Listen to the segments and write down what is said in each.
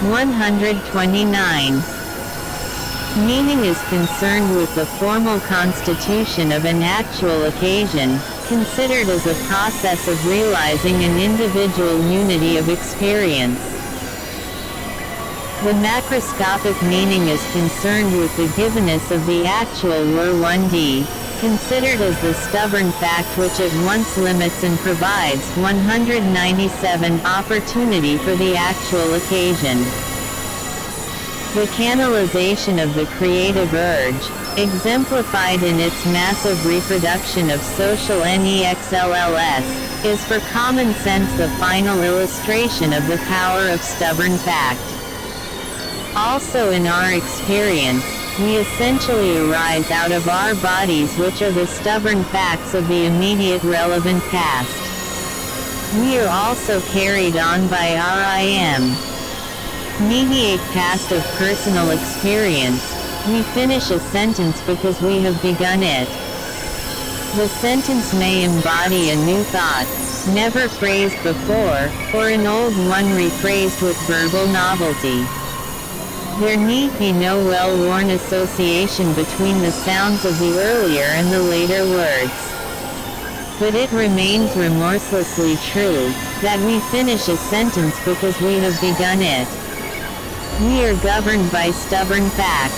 129. Meaning is concerned with the formal constitution of an actual occasion, considered as a process of realizing an individual unity of experience. The macroscopic meaning is concerned with the givenness of the actual were 1D, considered as the stubborn fact which at once limits and provides 197 opportunity for the actual occasion. The canalization of the creative urge, exemplified in its massive reproduction of social NEXLLS, is for common sense the final illustration of the power of stubborn fact. Also in our experience, we essentially arise out of our bodies which are the stubborn facts of the immediate relevant past. We are also carried on by our I am. Mediate past of personal experience, we finish a sentence because we have begun it. The sentence may embody a new thought, never phrased before, or an old one rephrased with verbal novelty. There need be no well-worn association between the sounds of the earlier and the later words. But it remains remorselessly true, that we finish a sentence because we have begun it. We are governed by stubborn fact.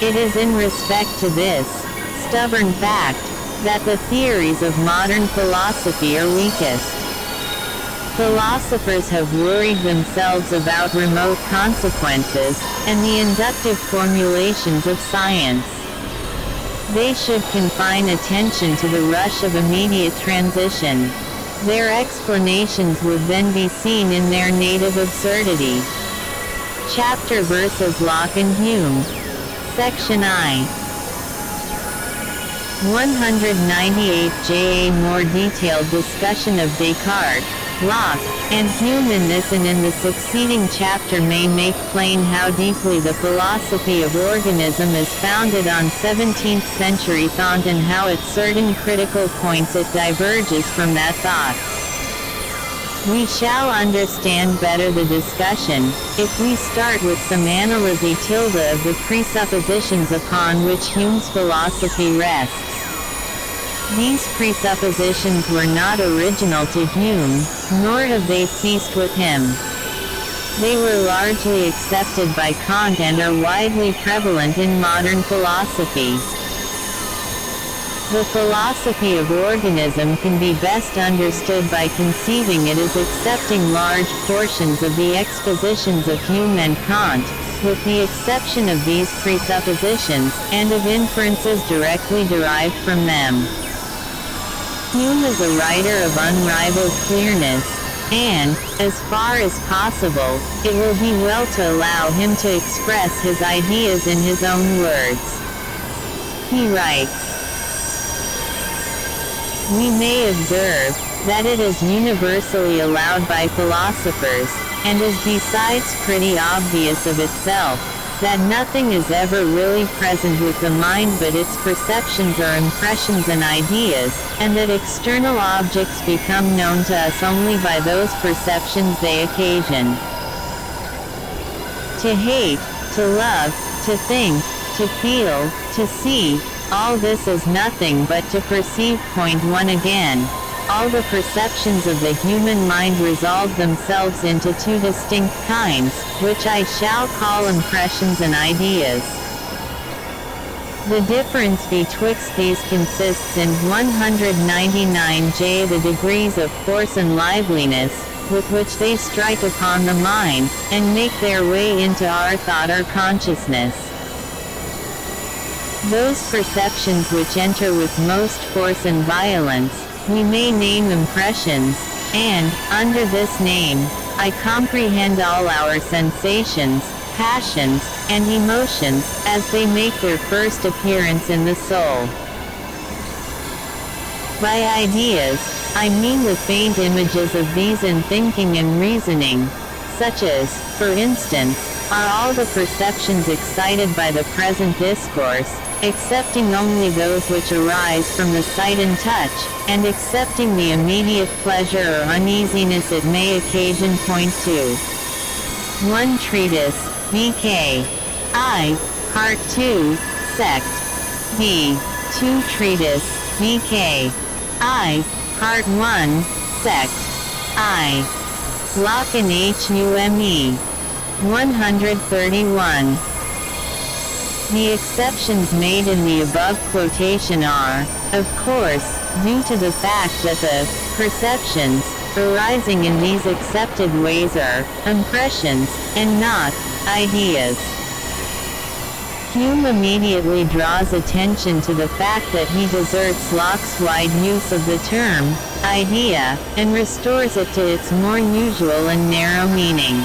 It is in respect to this stubborn fact that the theories of modern philosophy are weakest. Philosophers have worried themselves about remote consequences, and the inductive formulations of science. They should confine attention to the rush of immediate transition. Their explanations would then be seen in their native absurdity. Chapter versus Locke and Hume. Section I. 198 J. A more detailed discussion of Descartes, Locke, and Hume in this and in the succeeding chapter may make plain how deeply the philosophy of organism is founded on 17th century thought and how at certain critical points it diverges from that thought. We shall understand better the discussion, if we start with some analysis tilde of the presuppositions upon which Hume's philosophy rests. These presuppositions were not original to Hume, nor have they ceased with him. They were largely accepted by Kant and are widely prevalent in modern philosophy. The philosophy of organism can be best understood by conceiving it as accepting large portions of the expositions of Hume and Kant, with the exception of these presuppositions, and of inferences directly derived from them. Hume is a writer of unrivaled clearness, and, as far as possible, it will be well to allow him to express his ideas in his own words. He writes, "We may observe that it is universally allowed by philosophers, and is besides pretty obvious of itself, that nothing is ever really present with the mind but its perceptions or impressions and ideas, and that external objects become known to us only by those perceptions they occasion. To hate, to love, to think, to feel, to see, all this is nothing but to perceive. Point 1 again. All the perceptions of the human mind resolve themselves into two distinct kinds, which I shall call impressions and ideas. The difference betwixt these consists in 199 J the degrees of force and liveliness, with which they strike upon the mind, and make their way into our thought or consciousness. Those perceptions which enter with most force and violence, we may name impressions, and, under this name, I comprehend all our sensations, passions, and emotions, as they make their first appearance in the soul. By ideas, I mean the faint images of these in thinking and reasoning, such as, for instance, are all the perceptions excited by the present discourse, excepting only those which arise from the sight and touch, and excepting the immediate pleasure or uneasiness it may occasion. Point 2. 1 tr. treatise, VK. I, Part 2, Sect. V. 2 treatise, VK. I, Part 1, Sect. I. Locke and HUME. 131. The exceptions made in the above quotation are, of course, due to the fact that the perceptions arising in these accepted ways are impressions, and not ideas. Hume immediately draws attention to the fact that he deserts Locke's wide use of the term idea, and restores it to its more usual and narrow meaning.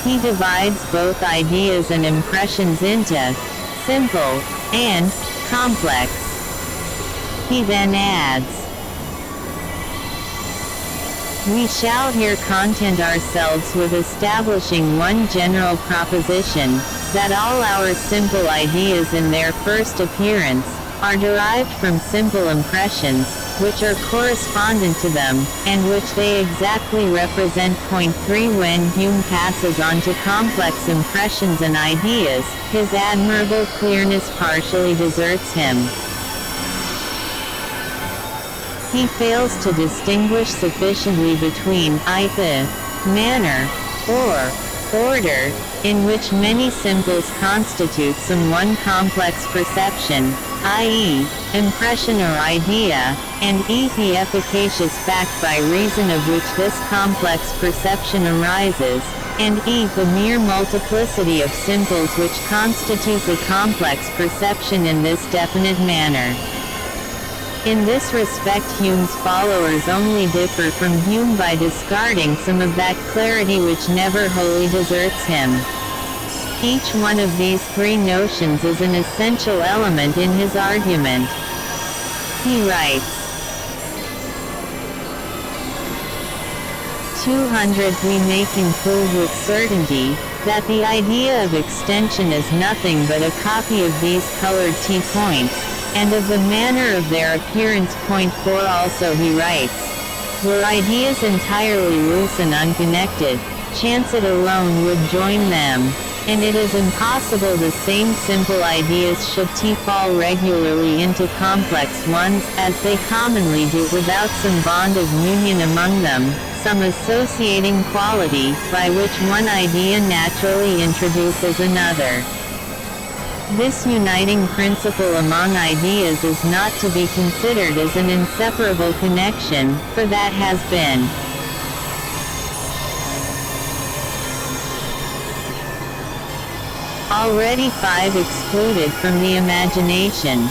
He divides both ideas and impressions into simple and complex. He then adds, "We shall here content ourselves with establishing one general proposition, that all our simple ideas in their first appearance, are derived from simple impressions, which are correspondent to them, and which they exactly represent." Point 3. When Hume passes on to complex impressions and ideas, his admirable clearness partially deserts him. He fails to distinguish sufficiently between the manner, or order, in which many simples constitute some one complex perception, i.e., impression or idea, and the efficacious fact by reason of which this complex perception arises, and the mere multiplicity of simples which constitute the complex perception in this definite manner. In this respect Hume's followers only differ from Hume by discarding some of that clarity which never wholly deserts him. Each one of these three notions is an essential element in his argument. He writes, 200. We may conclude with certainty, that the idea of extension is nothing but a copy of these colored T-points, and of the manner of their appearance. Point 4. Also he writes, were ideas entirely loose and unconnected, chance it alone would join them, and it is impossible the same simple ideas should fall regularly into complex ones, as they commonly do, without some bond of union among them, some associating quality, by which one idea naturally introduces another. This uniting principle among ideas is not to be considered as an inseparable connection, for that has been already 5 excluded from the imagination,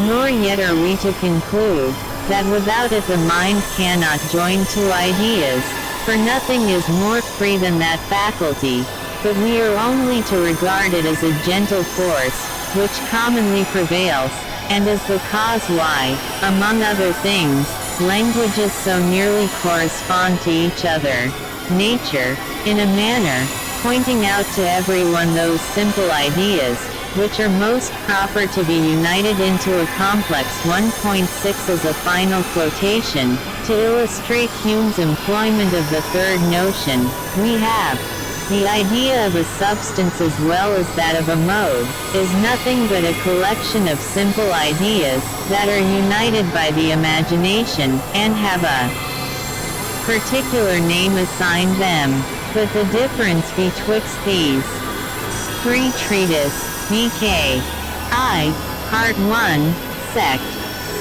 nor yet are we to conclude, that without it the mind cannot join two ideas, for nothing is more free than that faculty, but we are only to regard it as a gentle force, which commonly prevails, and as the cause why, among other things, languages so nearly correspond to each other. Nature, in a manner, pointing out to everyone those simple ideas, which are most proper to be united into a complex. 1.6 as a final quotation, to illustrate Hume's employment of the third notion, we have, the idea of a substance as well as that of a mode, is nothing but a collection of simple ideas, that are united by the imagination, and have a particular name assigned them. But the difference betwixt these 3 treatise, VK. I, Part 1, Sect.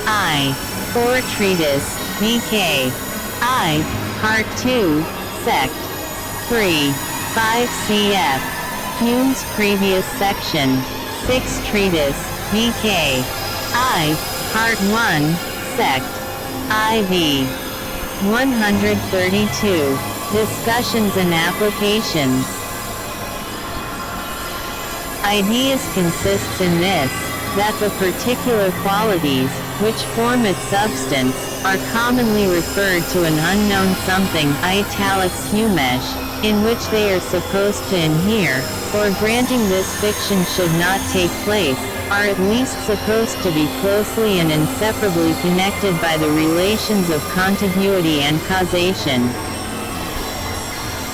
I. 4 treatise, VK. I, Part 2, Sect. 3. 5 cf. Hume's previous section. 6 treatise, VK. I, Part 1, Sect. IV. 132. Discussions and applications. Ideas consists in this, that the particular qualities, which form its substance, are commonly referred to an unknown something italics Humesh, in which they are supposed to inhere, or granting this fiction should not take place, are at least supposed to be closely and inseparably connected by the relations of contiguity and causation.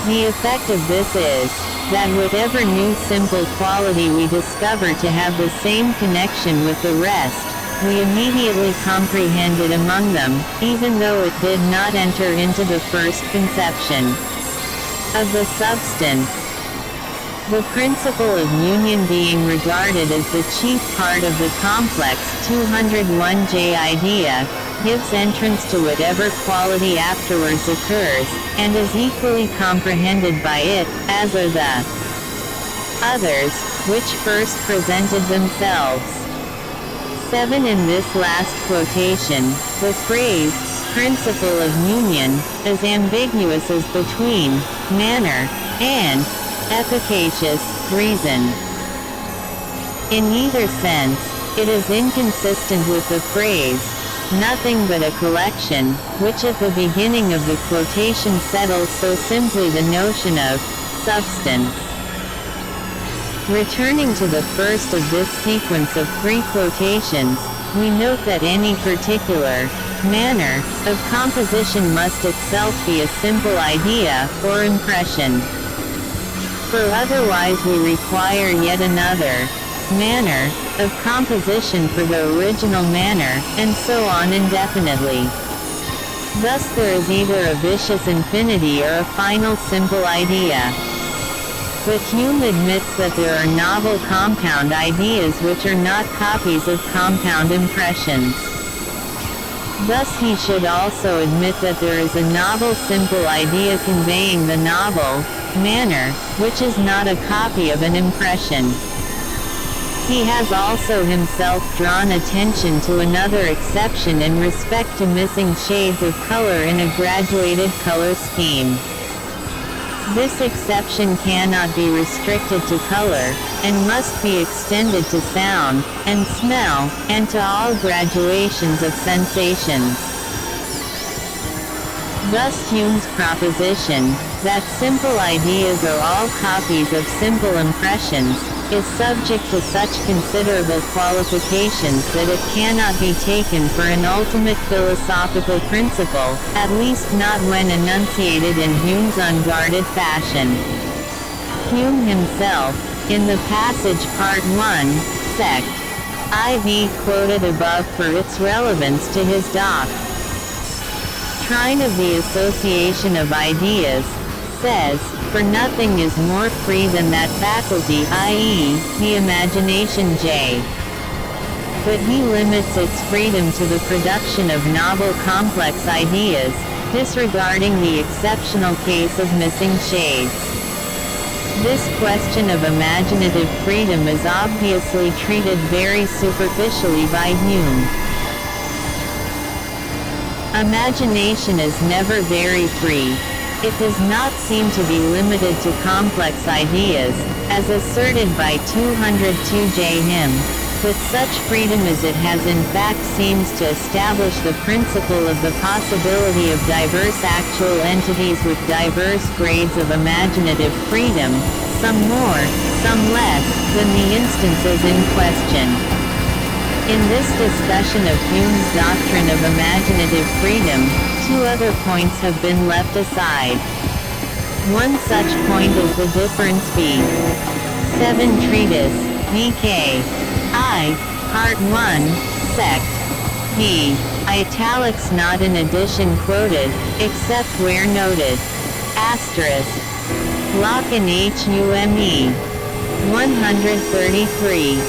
The effect of this is, that whatever new simple quality we discover to have the same connection with the rest, we immediately comprehend it among them, even though it did not enter into the first conception of the substance. The principle of union being regarded as the chief part of the complex 201J idea, gives entrance to whatever quality afterwards occurs, and is equally comprehended by it, as are the others, which first presented themselves. 7. In this last quotation, the phrase, principle of union, is ambiguous as between manner and efficacious reason. In either sense, it is inconsistent with the phrase, nothing but a collection, which at the beginning of the quotation settles so simply the notion of substance. Returning to the first of this sequence of 3 quotations, we note that any particular manner of composition must itself be a simple idea or impression. For otherwise we require yet another manner of composition for the original manner, and so on indefinitely. Thus there is either a vicious infinity or a final simple idea. But Hume admits that there are novel compound ideas which are not copies of compound impressions. Thus he should also admit that there is a novel simple idea conveying the novel manner, which is not a copy of an impression. He has also himself drawn attention to another exception in respect to missing shades of color in a graduated color scheme. This exception cannot be restricted to color, and must be extended to sound, and smell, and to all gradations of sensations. Thus Hume's proposition, that simple ideas are all copies of simple impressions, is subject to such considerable qualifications that it cannot be taken for an ultimate philosophical principle, at least not when enunciated in Hume's unguarded fashion. Hume himself, in the passage Part 1, Sect. IV quoted above for its relevance to his doctrine of the association of ideas, says, "For nothing is more free than that faculty, i.e., the imagination J. But he limits its freedom to the production of novel complex ideas, disregarding the exceptional case of missing shades." This question of imaginative freedom is obviously treated very superficially by Hume. Imagination is never very free. It does not seem to be limited to complex ideas, as asserted by 202J him, but such freedom as it has in fact seems to establish the principle of the possibility of diverse actual entities with diverse grades of imaginative freedom, some more, some less, than the instances in question. In this discussion of Hume's doctrine of imaginative freedom, 2 other points have been left aside. One such point is the difference B7 treatise, VK I, Part 1, Sect. B. Italics not in addition quoted, except where noted. Asterisk. Locke and Hume. 133.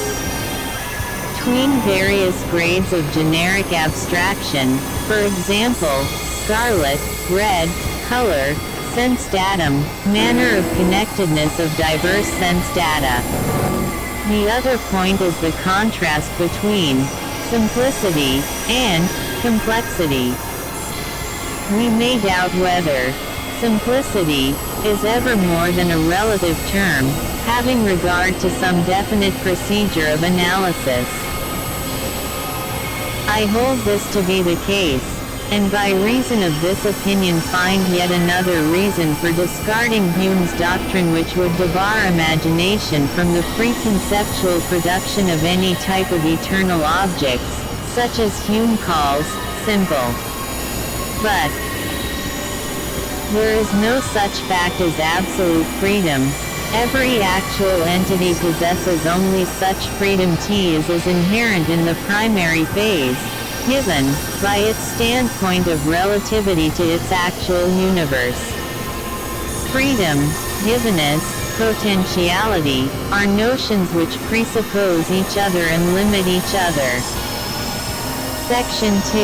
Between various grades of generic abstraction, for example, scarlet, red, color, sense datum, manner of connectedness of diverse sense data. The other point is the contrast between simplicity and complexity. We may doubt whether simplicity is ever more than a relative term, having regard to some definite procedure of analysis. I hold this to be the case, and by reason of this opinion find yet another reason for discarding Hume's doctrine which would debar imagination from the free conceptual production of any type of eternal objects, such as Hume calls simple. But there is no such fact as absolute freedom, Every actual entity possesses only such freedom T as is inherent in the primary phase, given, by its standpoint of relativity to its actual universe. Freedom, givenness, potentiality, are notions which presuppose each other and limit each other. Section 2.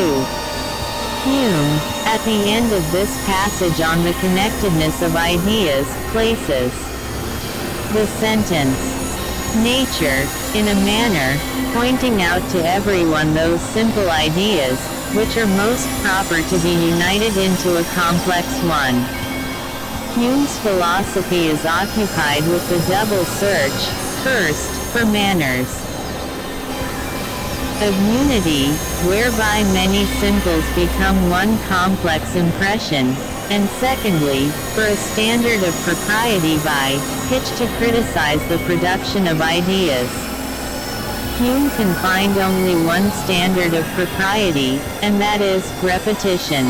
Hume, at the end of this passage on the connectedness of ideas, places the sentence, nature, in a manner, pointing out to everyone those simple ideas, which are most proper to be united into a complex one. Hume's philosophy is occupied with the double search, first, for manners of unity, whereby many simples become one complex impression, and secondly, for a standard of propriety by which to criticize the production of ideas. Hume can find only one standard of propriety, and that is repetition.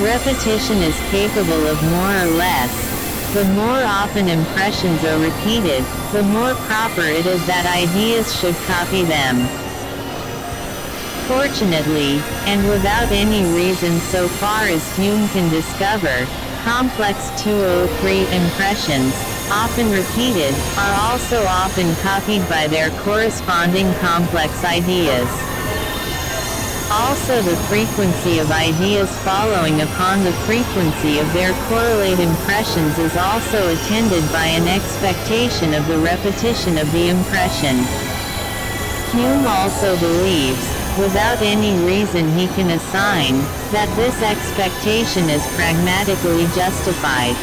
Repetition is capable of more or less. The more often impressions are repeated, the more proper it is that ideas should copy them. Fortunately, and without any reason so far as Hume can discover, complex 203 impressions, often repeated, are also often copied by their corresponding complex ideas. Also, the frequency of ideas following upon the frequency of their correlate impressions is also attended by an expectation of the repetition of the impression. Hume also believes, without any reason he can assign, that this expectation is pragmatically justified.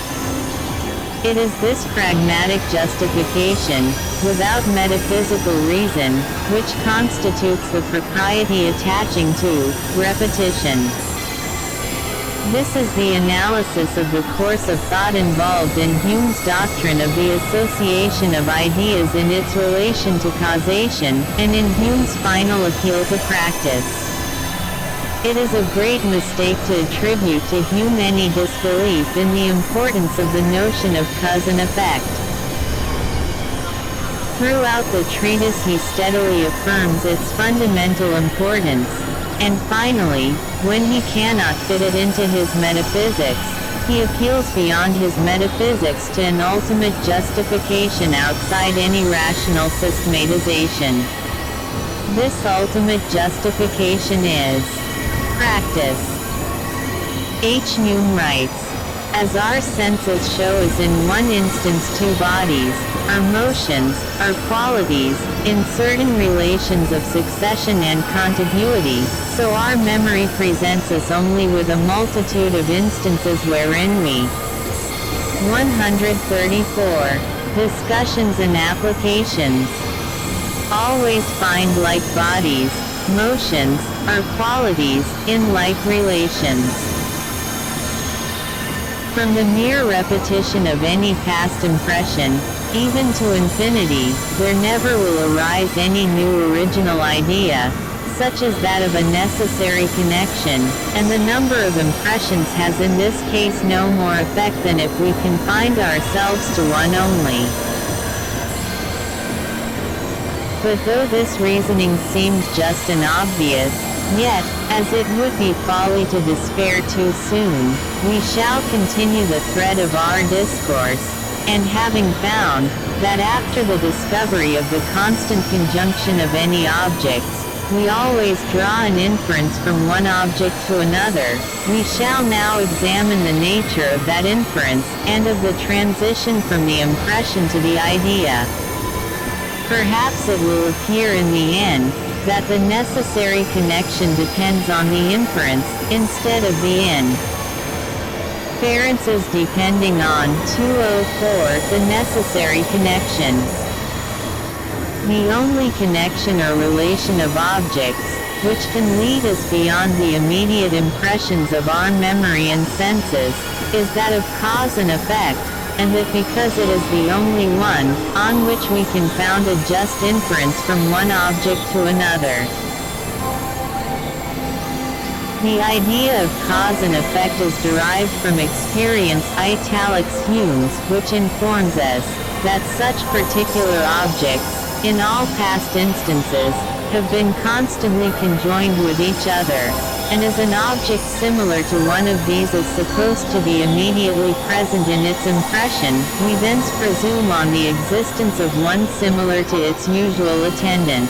It is this pragmatic justification, without metaphysical reason, which constitutes the propriety attaching to repetition. This is the analysis of the course of thought involved in Hume's doctrine of the association of ideas in its relation to causation, and in Hume's final appeal to practice. It is a great mistake to attribute to Hume any disbelief in the importance of the notion of cause and effect. Throughout the treatise he steadily affirms its fundamental importance, and finally, when he cannot fit it into his metaphysics, he appeals beyond his metaphysics to an ultimate justification outside any rational systematization. This ultimate justification is practice. H. Hume writes, as our senses show us in one instance two bodies, our motions, our qualities, in certain relations of succession and contiguity, so our memory presents us only with a multitude of instances wherein we. 134. Discussions and applications. Always find like bodies, motions, or qualities, in like relations. From the mere repetition of any past impression, even to infinity, there never will arise any new original idea, such as that of a necessary connection, and the number of impressions has in this case no more effect than if we confined ourselves to one only. But though this reasoning seems just and obvious, yet, as it would be folly to despair too soon, we shall continue the thread of our discourse, and having found, that after the discovery of the constant conjunction of any objects, we always draw an inference from one object to another, we shall now examine the nature of that inference, and of the transition from the impression to the idea. Perhaps it will appear in the end, that the necessary connection depends on the inference, instead of the inferences depending on 204 the necessary connection. The only connection or relation of objects, which can lead us beyond the immediate impressions of our memory and senses, is that of cause and effect, and that because it is the only one, on which we can found a just inference from one object to another. The idea of cause and effect is derived from experience italics Hume's, which informs us that such particular objects, in all past instances, have been constantly conjoined with each other, and as an object similar to one of these is supposed to be immediately present in its impression, we thence presume on the existence of one similar to its usual attendant.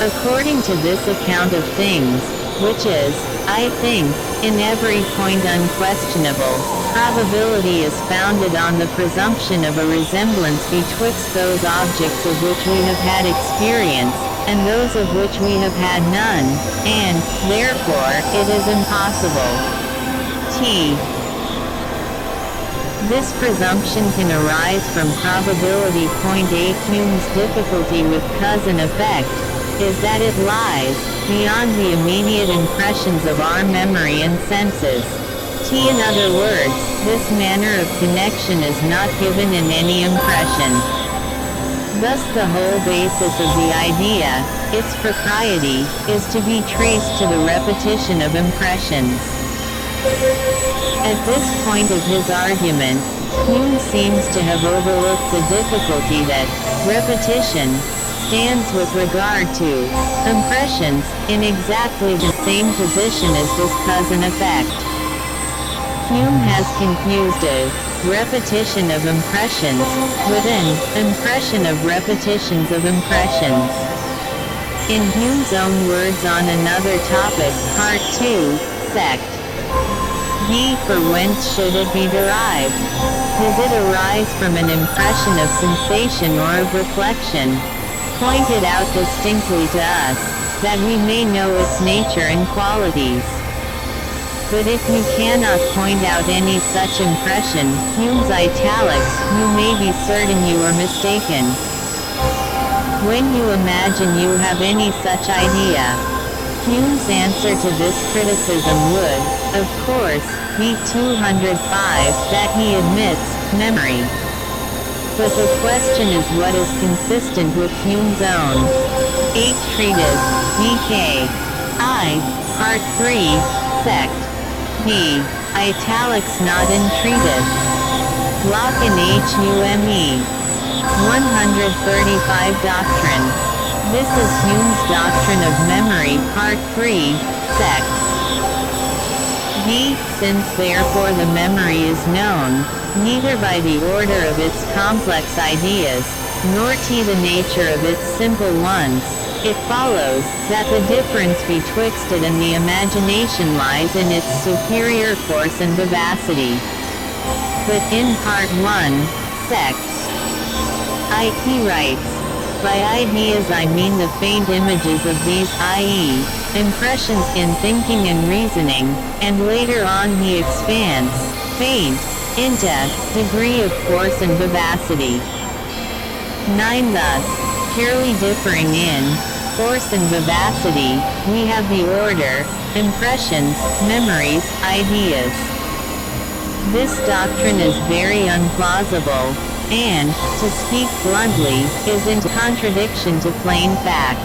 According to this account of things, which is, I think, in every point unquestionable, probability is founded on the presumption of a resemblance betwixt those objects of which we have had experience, and those of which we have had none, and, therefore, it is impossible. This presumption can arise from probability. Point A. Hume's difficulty with cause and effect is that it lies beyond the immediate impressions of our memory and senses. In other words, this manner of connection is not given in any impression. Thus the whole basis of the idea, its propriety, is to be traced to the repetition of impressions. At this point of his argument, Hume seems to have overlooked the difficulty that repetition stands with regard to impressions in exactly the same position as this cause and effect. Hume has confused a repetition of impressions with an impression of repetitions of impressions. In Hume's own words on another topic, Part 2, Sect. B. For whence should it be derived? Does it arise from an impression of sensation or of reflection? Pointed out distinctly to us, that we may know its nature and qualities. But if you cannot point out any such impression, Hume's italics, you may be certain you are mistaken. When you imagine you have any such idea, Hume's answer to this criticism would, of course, be 205, that he admits memory. But the question is what is consistent with Hume's own 8th treatise, B.K. I, Part 3, Sect. B. Italics not in treatise. Locke and Hume. 135 Doctrine. This is Hume's doctrine of memory, Part 3, Sect. B. Since therefore the memory is known, neither by the order of its complex ideas, nor the nature of its simple ones, it follows, that the difference betwixt it and the imagination lies in its superior force and vivacity. But in Part 1, Sect. He writes, by ideas I mean the faint images of these, i.e., impressions in thinking and reasoning, and later on he expands, faint, into degree of force and vivacity. 9. Thus, purely differing in force and vivacity, we have the order, impressions, memories, ideas. This doctrine is very unplausible, and, to speak bluntly, is in contradiction to plain fact.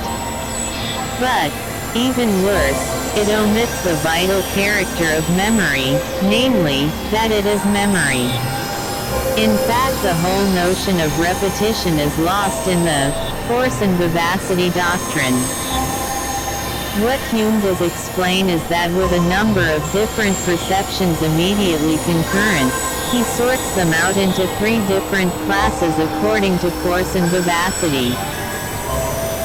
But, even worse, it omits the vital character of memory, namely, that it is memory. In fact, the whole notion of repetition is lost in the force and vivacity doctrine. What Hume does explain is that with a number of different perceptions immediately concurrent, he sorts them out into 3 different classes according to force and vivacity.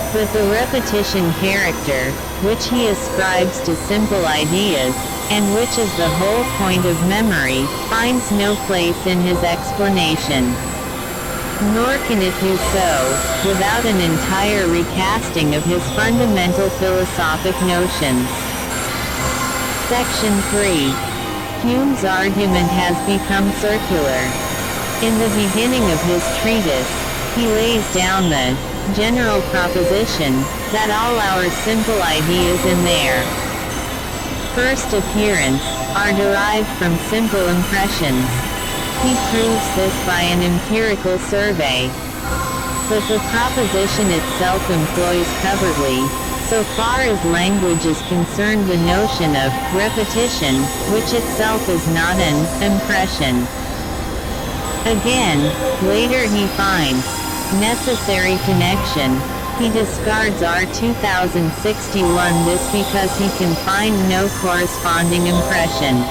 But the repetition character, which he ascribes to simple ideas, and which is the whole point of memory, finds no place in his explanation. Nor can it do so, without an entire recasting of his fundamental philosophic notions. Section 3. Hume's argument has become circular. In the beginning of his treatise, he lays down the general proposition that all our simple ideas in their first appearance are derived from simple impressions. He proves this by an empirical survey. But the proposition itself employs covertly so far as language is concerned, the notion of repetition, which itself is not an impression. Again, later he finds necessary connection. He discards R 2061 this because he can find no corresponding impression.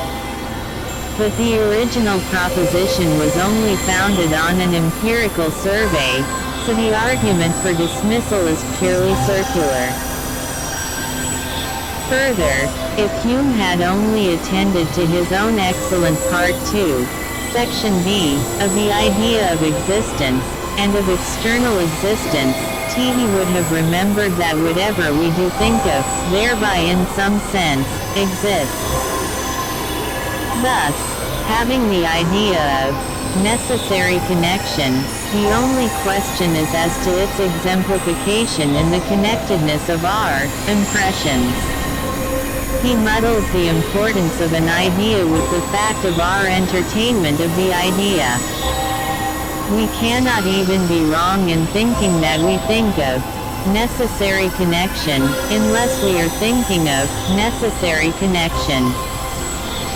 But the original proposition was only founded on an empirical survey, so the argument for dismissal is purely circular. Further, if Hume had only attended to his own excellent Part 2, Section B, of the idea of existence, and of external existence, he would have remembered that whatever we do think of, thereby in some sense, exists. Thus, having the idea of necessary connection, the only question is as to its exemplification in the connectedness of our impressions. He muddles the importance of an idea with the fact of our entertainment of the idea. We cannot even be wrong in thinking that we think of necessary connection, unless we are thinking of necessary connection.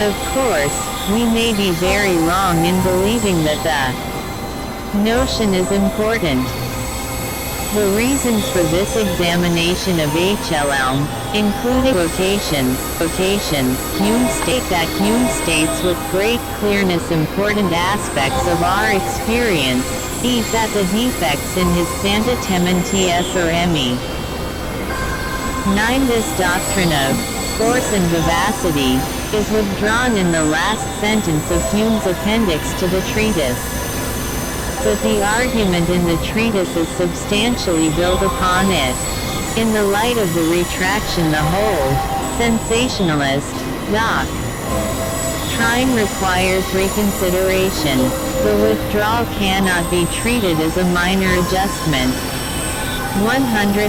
Of course, we may be very wrong in believing that the notion is important. The reasons for this examination of HLM, including quotations, Hume states with great clearness important aspects of our experience, that the defects in his Santa Tementies or ME. 9. This doctrine of force and vivacity is withdrawn in the last sentence of Hume's appendix to the treatise. But the argument in the treatise is substantially built upon it. In the light of the retraction, the whole sensationalist doctrine requires reconsideration. The withdrawal cannot be treated as a minor adjustment. 136.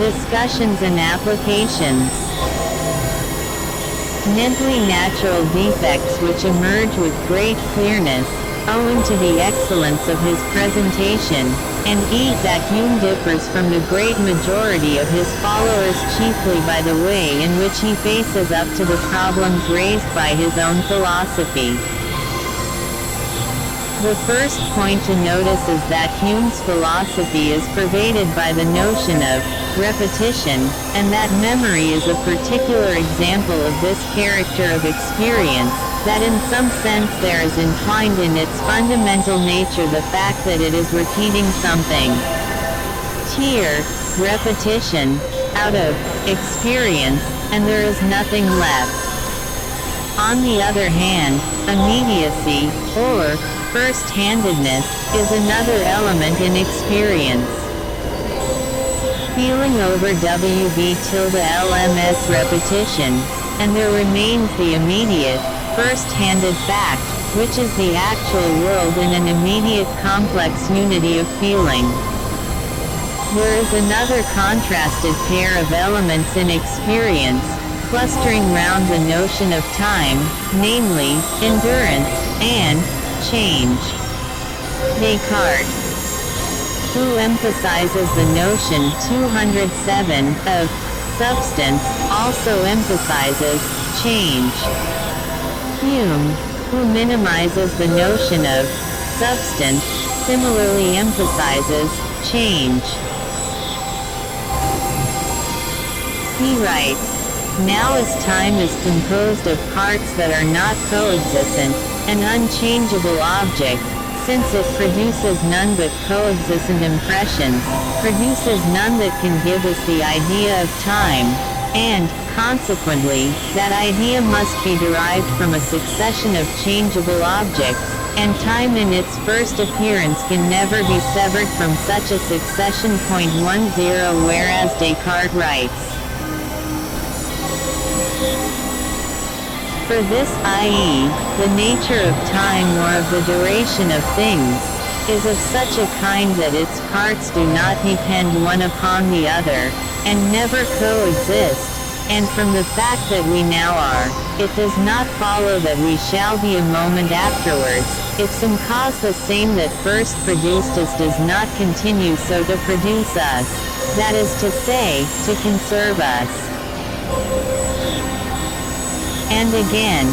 Discussions and applications. Mentally natural defects which emerge with great clearness, owing to the excellence of his presentation, and that Hume differs from the great majority of his followers chiefly by the way in which he faces up to the problems raised by his own philosophy. The first point to notice is that Hume's philosophy is pervaded by the notion of repetition, and that memory is a particular example of this character of experience, that in some sense there is entwined in its fundamental nature the fact that it is repeating something. Here, repetition, out of experience, and there is nothing left. On the other hand, immediacy, or first-handedness, is another element in experience. Feeling over WB_LMS repetition, and there remains the immediate, first-handed fact, which is the actual world in an immediate complex unity of feeling. There is another contrasted pair of elements in experience, clustering round the notion of time, namely, endurance, and change. Descartes, who emphasizes the notion 207 of substance, also emphasizes change. Hume, who minimizes the notion of substance, similarly emphasizes change. He writes, "Now as time is composed of parts that are not coexistent, an unchangeable object, since it produces none but coexistent impressions, produces none that can give us the idea of time, and, consequently, that idea must be derived from a succession of changeable objects, and time in its first appearance can never be severed from such a succession." 10. Whereas Descartes writes, "For this, i.e., the nature of time or of the duration of things, is of such a kind that its parts do not depend one upon the other, and never coexist, and from the fact that we now are, it does not follow that we shall be a moment afterwards, if some cause the same that first produced us does not continue so to produce us, that is to say, to conserve us. And again,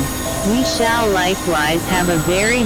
we shall likewise have a very